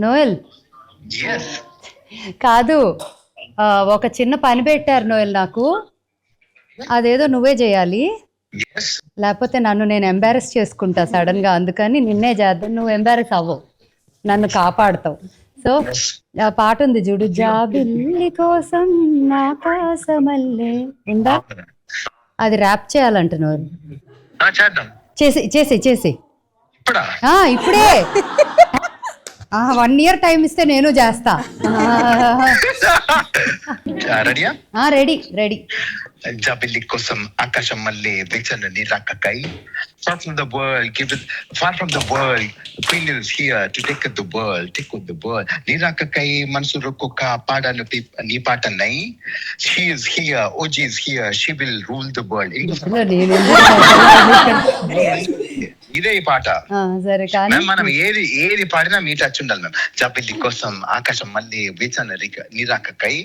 Noel కాదు, ఒక చిన్న పని పెట్టారు నోయల్ నాకు, అదేదో నువ్వే చేయాలి, లేకపోతే నన్ను నేను ఎంబారెస్ చేసుకుంటా సడన్ గా, అందుకని నిన్నే చేద్దాం, నువ్వు ఎంబారెస్ అవ్వవు, నన్ను కాపాడుతావు. సో ఆ పాట ఉంది చూడు, జాబిల్లి కోసం ఆకాశమల్లే ఉందా, అది ర్యాప్ చేయాలంట నోయల్. చేసి చేసి చేసి ఇప్పుడే 1 year టైం ఇస్తే నేను చేస్తా. Ready ready. జాబిల్లి కోసం ఆకాశం మళ్ళీ వేచన నిరాకకై. Far from the world, give it far from the world. The queen is here to take the world, take with the world. నిరాకకై మనసు రొక్కొక్క పాడను నీ పాట నై. She is here, OG is here, she will rule the world. ఇదే ఈ పాట. సరే కానీ మనం ఏది పాడినా మీ టచ్ ఉండాలి మ్యామ్. జాబిల్లి కోసం ఆకాశం మళ్ళీ వేచన నిరాకకై.